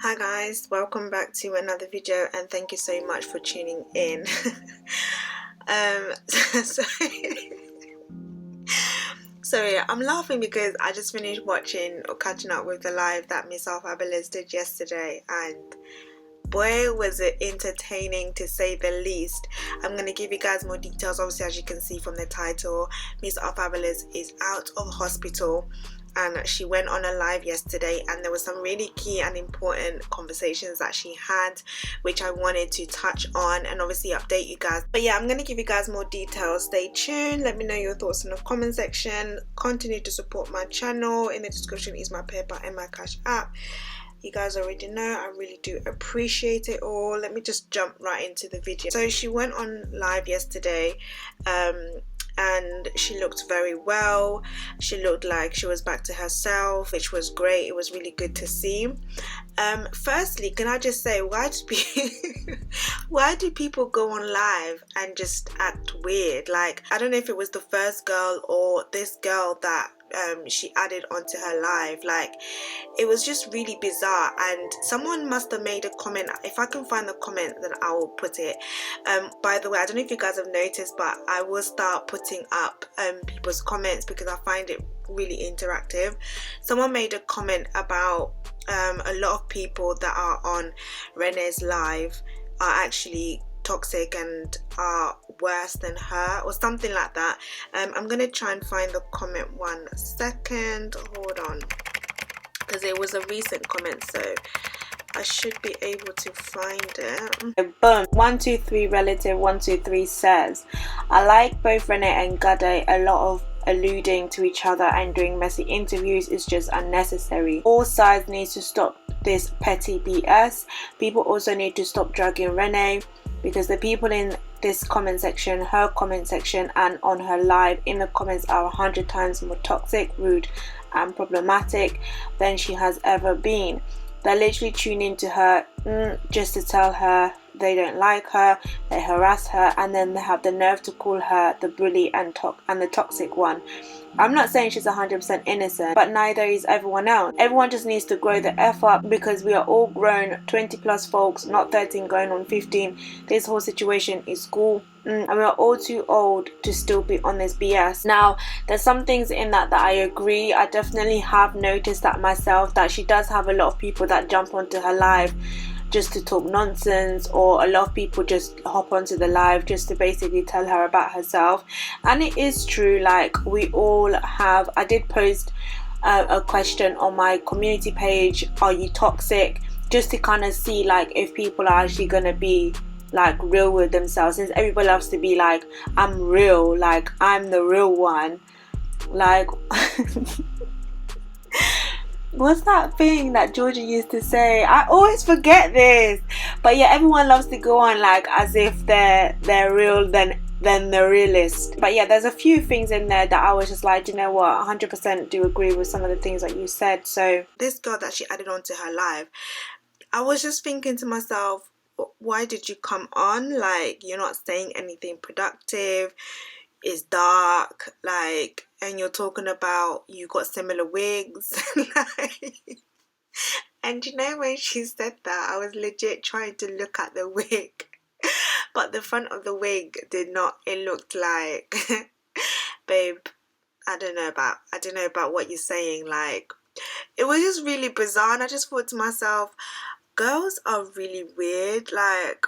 Hi guys, welcome back to another video and thank you so much for tuning in. um so, Sorry, I'm laughing because I just finished watching or catching up with the live that Miss RFabulous did yesterday, and boy was it entertaining to say the least. I'm going to give you guys more details. Obviously, as you can see from the title, Miss RFabulous is out of hospital and she went on a live yesterday, and there were some really key and important conversations that she had which I wanted to touch on and obviously update you guys. But yeah, I'm going to give you guys more details. Stay tuned, let me know your thoughts in the comment section. Continue to support my channel. In the description is my PayPal and my Cash app. You guys already know I really do appreciate it all. Let me just jump right into the video. So she went on live yesterday and she looked very well. She looked like she was back to herself, which was great. It was really good to see. Firstly, can I just say, why do people go on live and just act weird? Like, I don't know if it was the first girl or this girl that she added onto her live. Like, it was just really bizarre, and someone must have made a comment. If I can find the comment, then I will put it. By the way, I don't know if you guys have noticed, but I will start putting up people's comments because I find it really interactive. Someone made a comment about a lot of people that are on Renee's live are actually toxic and are worse than her or something like that. I'm gonna try and find the comment 1 second, hold on, because it was a recent comment, so I should be able to find it. Boom. 123 relative 123 says, I like both Renee and Gade. A lot of alluding to each other and doing messy interviews is just unnecessary. All sides need to stop this petty BS. People also need to stop dragging Renee, because the people in this comment section, her comment section, and on her live in the comments are 100 times more toxic, rude and problematic than she has ever been. They literally tune into her just to tell her they don't like her, they harass her, and then they have the nerve to call her the bully and the toxic one. I'm not saying she's 100% innocent, but neither is everyone else. Everyone just needs to grow the F up, because we are all grown 20 plus folks, not 13 going on 15. This whole situation is school. And we are all too old to still be on this BS. Now, there's some things in that I agree. I definitely have noticed that myself, that she does have a lot of people that jump onto her live just to talk nonsense, or a lot of people just hop onto the live just to basically tell her about herself. And it is true, like, we all have. I did post a question on my community page, are you toxic, just to kind of see like if people are actually gonna be like real with themselves, since everybody loves to be like, I'm real, like I'm the real one, like what's that thing that Georgia used to say? I always forget this. But yeah, everyone loves to go on like as if they're real than the realist. But yeah, there's a few things in there that I was just like, you know what, 100% do agree with some of the things that you said. So this girl that she added onto her live, I was just thinking to myself, why did you come on? Like, you're not saying anything productive. It's dark, like, and you're talking about you got similar wigs. Like, and you know, when she said that, I was legit trying to look at the wig, but the front of the wig did not. It looked like, babe, I don't know about what you're saying. Like, it was just really bizarre, and I just thought to myself, girls are really weird. Like,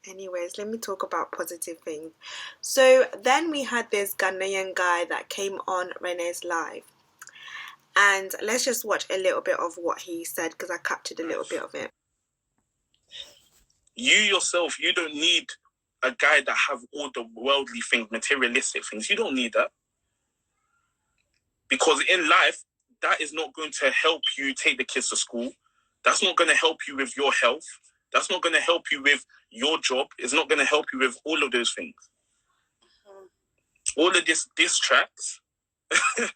anyways, let me talk about positive things. So then we had this Ghanaian guy that came on Renee's live, and let's just watch a little bit of what he said, because I captured a little bit of it. You yourself, you don't need a guy that have all the worldly things, materialistic things. You don't need that, because in life, that is not going to help you take the kids to school. That's not going to help you with your health. That's not going to help you with your job. It's not going to help you with all of those things. All of this diss tracks, that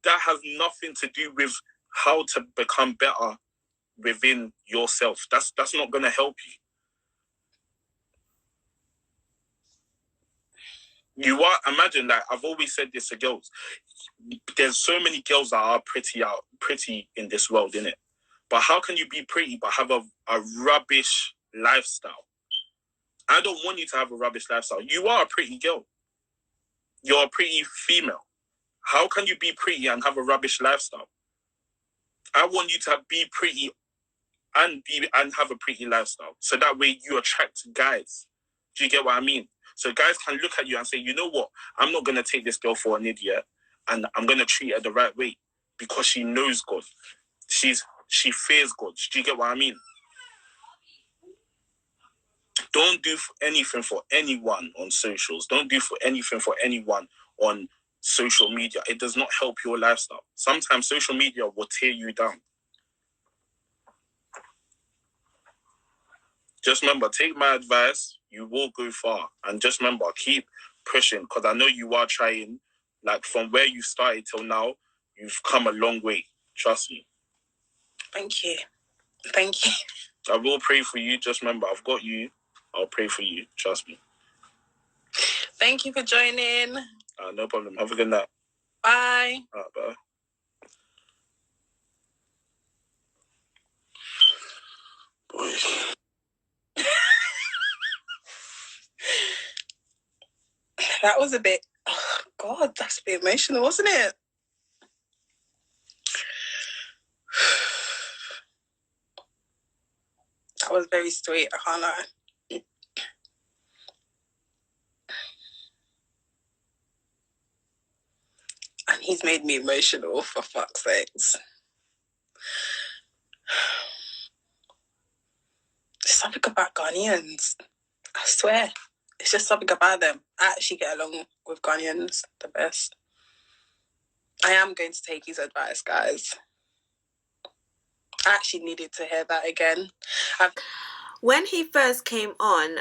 has nothing to do with how to become better within yourself. That's not going to help you. You are, imagine, like, I've always said this to girls. There's so many girls that are pretty in this world, innit? But how can you be pretty but have a rubbish lifestyle? I don't want you to have a rubbish lifestyle. You are a pretty girl. You're a pretty female. How can you be pretty and have a rubbish lifestyle? I want you to be pretty and have a pretty lifestyle, so that way you attract guys. Do you get what I mean? So guys can look at you and say, you know what? I'm not going to take this girl for an idiot, and I'm going to treat her the right way because she knows God. She fears God. Do you get what I mean? Don't do anything for anyone on socials. Don't do anything for anyone on social media. It does not help your lifestyle. Sometimes social media will tear you down. Just remember, take my advice, you will go far. And just remember, keep pushing, because I know you are trying. Like, from where you started till now, you've come a long way. Trust me. Thank you. Thank you. I will pray for you. Just remember, I've got you. I'll pray for you. Trust me. Thank you for joining. No problem. Have a good night. Bye. Bye. Boys. That was a bit... Oh, God, that's a bit emotional, wasn't it? That was very sweet, I can't lie. And he's made me emotional, for fuck's sakes. There's something about Ghanaians. I swear. It's just something about them. I actually get along with Ghanaians the best. I am going to take his advice, guys. I actually needed to hear that again. When he first came on,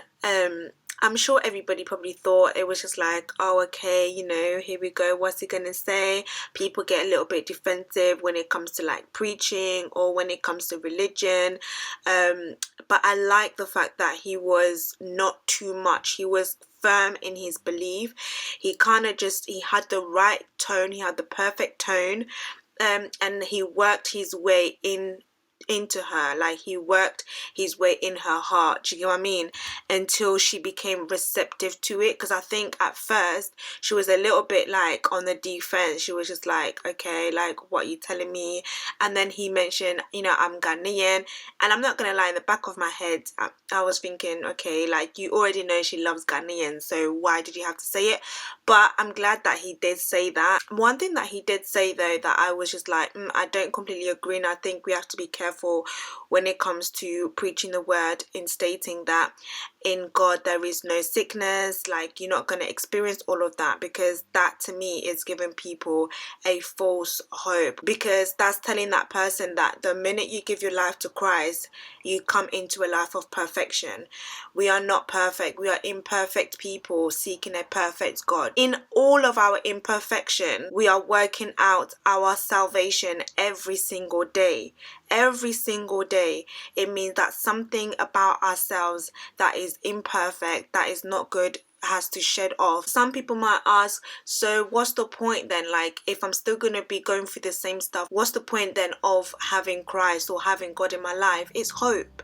I'm sure everybody probably thought it was just like, oh, okay, you know, here we go. What's he going to say? People get a little bit defensive when it comes to like preaching or when it comes to religion. But I like the fact that he was not too much. He was firm in his belief. He kind of he had the right tone. He had the perfect tone. And he worked his way into her, like he worked his way in her heart, do you get what I mean, until she became receptive to it. Because I think at first she was a little bit like on the defense. She was just like, okay, like, what are you telling me? And then he mentioned, you know, I'm Ghanaian, and I'm not gonna lie, in the back of my head I was thinking, okay, like, you already know she loves Ghanaians, so why did you have to say it? But I'm glad that he did say that. One thing that he did say though that I was just like, I don't completely agree, and I think we have to be careful when it comes to preaching the word, in stating that in God there is no sickness, like you're not going to experience all of that, because that to me is giving people a false hope, because that's telling that person that the minute you give your life to Christ, you come into a life of perfection. We are not perfect. We are imperfect people seeking a perfect God. In all of our imperfection, we are working out our salvation every single day. Every single day. It means that something about ourselves that is imperfect, that is not good, has to shed off. Some people might ask, so what's the point then? Like, if I'm still going to be going through the same stuff, what's the point then of having Christ or having God in my life? It's hope.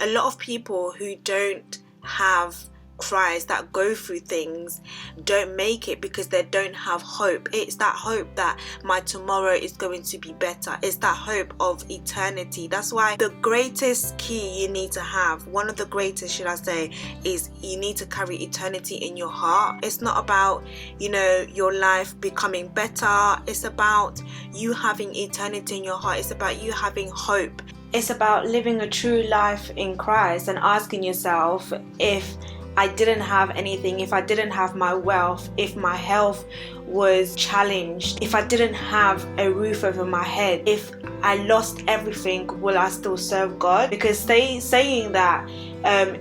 A lot of people who don't have Christ, that go through things, don't make it because they don't have hope. It's that hope that my tomorrow is going to be better. It's that hope of eternity. That's why the greatest key you need to have, one of the greatest, should I say, is you need to carry eternity in your heart. It's not about, you know, your life becoming better. It's about you having eternity in your heart. It's about you having hope. It's about living a true life in Christ and asking yourself, if I didn't have anything, if I didn't have my wealth, if my health was challenged, if I didn't have a roof over my head, if I lost everything, will I still serve God? Because saying that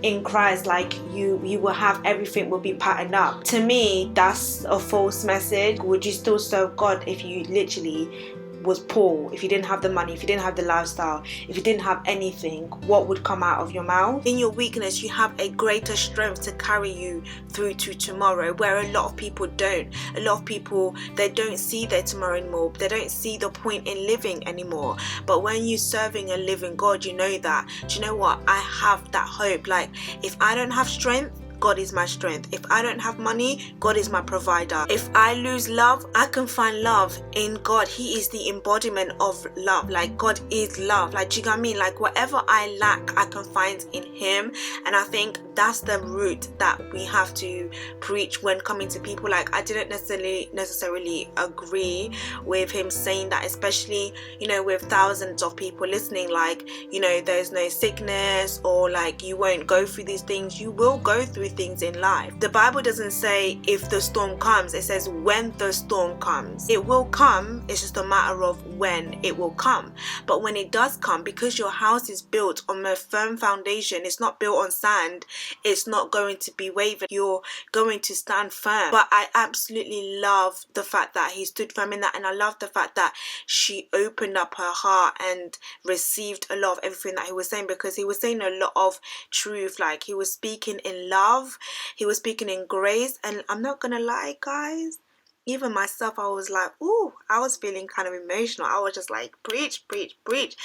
in Christ, like you will have everything, will be patterned up, to me that's a false message. Would you still serve God if you literally was poor, if you didn't have the money, if you didn't have the lifestyle, if you didn't have anything, what would come out of your mouth? In your weakness, you have a greater strength to carry you through to tomorrow, where a lot of people don't. A lot of people, they don't see their tomorrow anymore. They don't see the point in living anymore. But when you're serving a living God, you know that. Do you know what? I have that hope. Like, if I don't have strength, God is my strength. If I don't have money, God is my provider. If I lose love, I can find love in God. He is the embodiment of love. Like, God is love. Like, do you know what I mean? Like, whatever I lack, I can find in Him. And I think that's the route that we have to preach when coming to people. Like, I didn't necessarily agree with him saying that, especially, you know, with thousands of people listening, like, you know, there's no sickness, or like, you won't go through these things. You will go through things in life. The Bible doesn't say if the storm comes, it says when the storm comes. It will come, it's just a matter of when it will come. But when it does come, because your house is built on a firm foundation, it's not built on sand, it's not going to be wavered, you're going to stand firm. But I absolutely love the fact that he stood firm in that, and I love the fact that she opened up her heart and received a lot of everything that he was saying, because he was saying a lot of truth. Like, he was speaking in love, he was speaking in grace. And I'm not gonna lie, guys, even myself, I was like, ooh, I was feeling kind of emotional. I was just like, preach, preach, preach.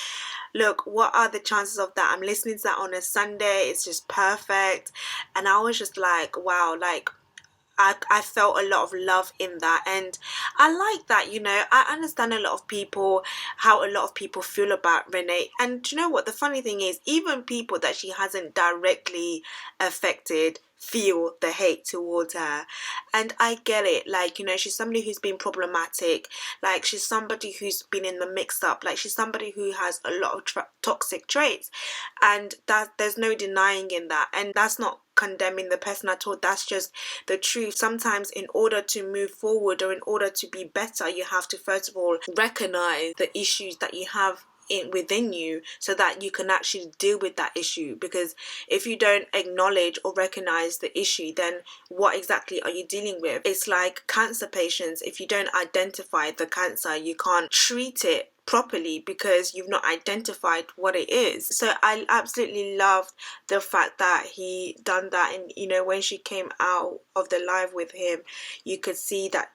Look, what are the chances of that? I'm listening to that on a Sunday. It's just perfect. And I was just like, wow, like, I felt a lot of love in that, and I like that. You know, I understand a lot of people, how a lot of people feel about Renee. And do you know what the funny thing is, even people that she hasn't directly affected feel the hate towards her. And I get it. Like, you know, she's somebody who's been problematic, like, she's somebody who's been in the mix up, like, she's somebody who has a lot of toxic traits, and that there's no denying in that. And that's not condemning the person at all, that's just the truth. Sometimes in order to move forward, or in order to be better, you have to first of all recognize the issues that you have within you, so that you can actually deal with that issue. Because if you don't acknowledge or recognize the issue, then what exactly are you dealing with? It's like cancer patients. If you don't identify the cancer, you can't treat it properly, because you've not identified what it is. So I absolutely loved the fact that he done that. And you know, when she came out of the live with him, you could see that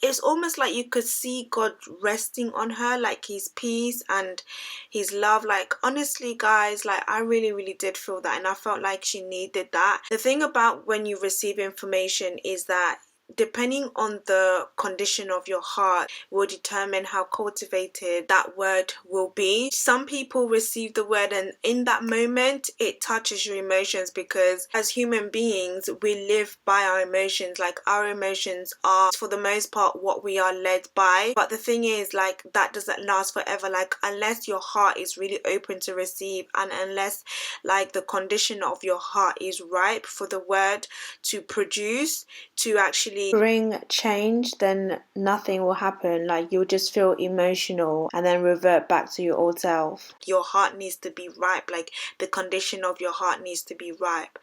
it's almost like you could see God resting on her, like his peace and his love. Like, honestly, guys, like, I really did feel that, and I felt like she needed that. The thing about when you receive information is that depending on the condition of your heart will determine how cultivated that word will be. Some people receive the word, and in that moment it touches your emotions, because as human beings we live by our emotions. Like, our emotions are for the most part what we are led by. But the thing is, like, that doesn't last forever. Like, unless your heart is really open to receive, and unless, like, the condition of your heart is ripe for the word to produce, to actually bring change, then nothing will happen. Like, you'll just feel emotional and then revert back to your old self. Your heart needs to be ripe. Like, the condition of your heart needs to be ripe.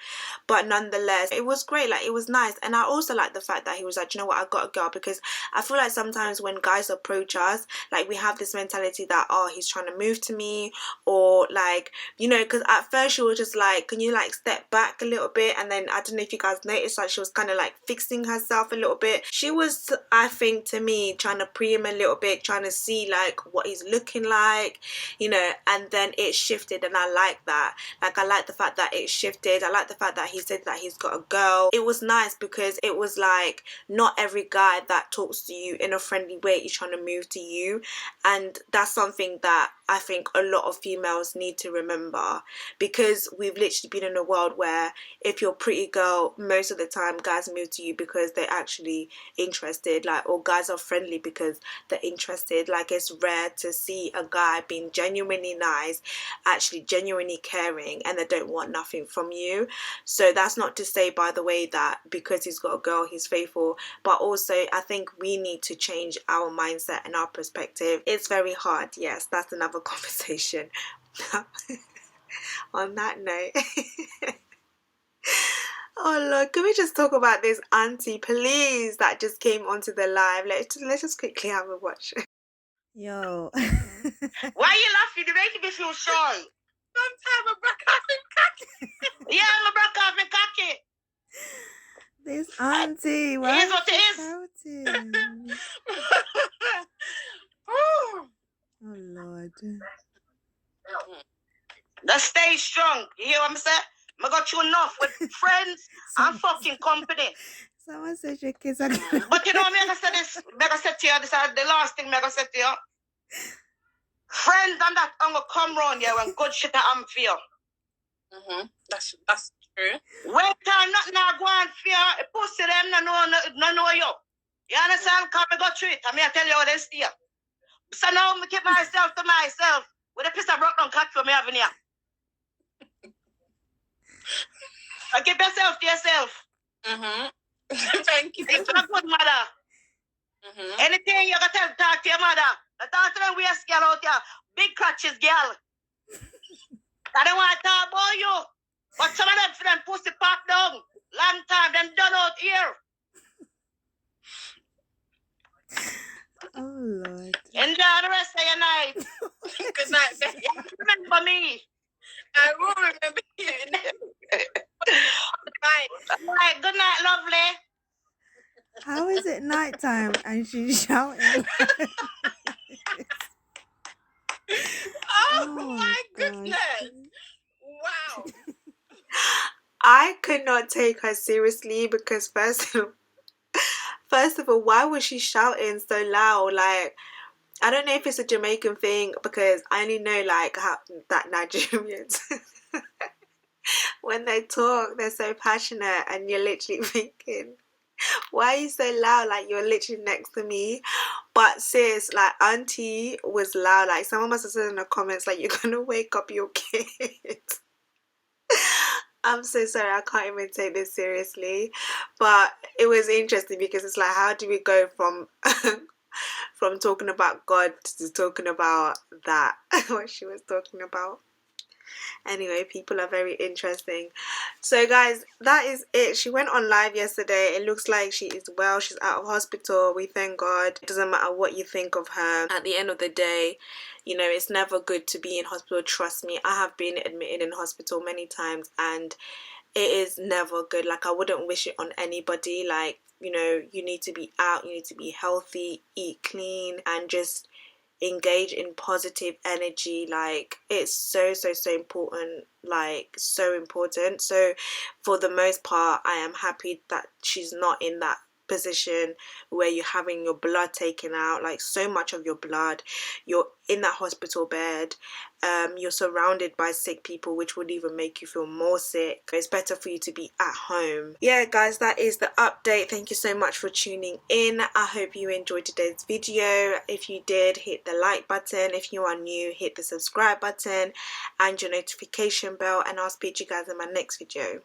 But nonetheless, it was great. Like, it was nice. And I also like the fact that he was like, you know what, I gotta go. Because I feel like sometimes when guys approach us, like, we have this mentality that, oh, he's trying to move to me, or like, you know, because at first she was just like, can you like step back a little bit? And then I don't know if you guys noticed, like, she was kind of like fixing herself a little bit. She was, I think, to me, trying to pre him a little bit, trying to see like what he's looking like, you know. And then it shifted, and I like that. Like, I like the fact that it shifted. I like the fact that he said that he's got a girl. It was nice, because it was like, not every guy that talks to you in a friendly way is trying to move to you. And that's something that I think a lot of females need to remember, because we've literally been in a world where if you're a pretty girl, most of the time guys move to you because they're actually interested, like, or guys are friendly because they're interested. Like, it's rare to see a guy being genuinely nice, actually genuinely caring, and they don't want nothing from you. So that's not to say, by the way, that because he's got a girl he's faithful, but also I think we need to change our mindset and our perspective. It's very hard, yes, that's another conversation. On that note, oh Lord, can we just talk about this auntie, please, that just came onto the live? Let's just quickly have a watch. Yo. Why you laughing? You're making me feel shy. Sometimes I break off and cocky. Yeah, I'm a broke off and cocky. This auntie, why is is what she it is. shouting? Ooh. Oh Lord. Just stay strong. You hear what I'm saying? I got you enough with friends and fucking company. Someone said your kids are gonna... But you know, me gonna say this. Me gonna say to you, this is the last thing me gonna say to you. Friends and that I'm gonna come round here when good shit I'm for you. That's true. When time nothing I go on for you, pussy them no know you. You understand? Come me go through it. And me I tell you how they stay. So now me keep myself to myself. With a piece of broke down cat for me having here. And keep yourself to yourself. Thank you. It's a good mother. Anything you gotta talk to your mother. Talk to them waist girl out here. Big crutches girl. I don't want to talk about you. But some of them for them pussy pop down. Long time, them done out here. Oh Lord. Enjoy the rest of your night. Good night, baby. Remember me. I will remember you. Bye. Right, good night, lovely. How is it nighttime and she's shouting? Oh Oh, my gosh. goodness. Wow. I could not take her seriously because first of all, why was she shouting so loud? Like, I don't know if it's a Jamaican thing because I only know like how that Nigerians when they talk they're so passionate and you're literally thinking, why are you so loud? Like you're literally next to me. But sis, like auntie was loud. Like someone must have said in the comments like you're gonna wake up your kids. I'm so sorry, I can't even take this seriously. But it was interesting because it's like, how do we go from from talking about God to talking about that, what she was talking about? Anyway, people are very interesting. So guys, that is it. She went on live yesterday. It looks like she is well. She's out of hospital. We thank God. It doesn't matter what you think of her. At the end of the day, you know, it's never good to be in hospital. Trust me, I have been admitted in hospital many times and it is never good. Like, I wouldn't wish it on anybody. Like, you know, you need to be out, you need to be healthy, eat clean, and just engage in positive energy. Like, it's so important, like so important. So for the most part, I am happy that she's not in that position where you're having your blood taken out, like so much of your blood, you're in that hospital bed, you're surrounded by sick people, which would even make you feel more sick. It's better for you to be at home. Yeah guys, that is the update. Thank you so much for tuning in. I hope you enjoyed today's video. If you did, hit the like button. If you are new, hit the subscribe button and your notification bell, and I'll speak to you guys in my next video.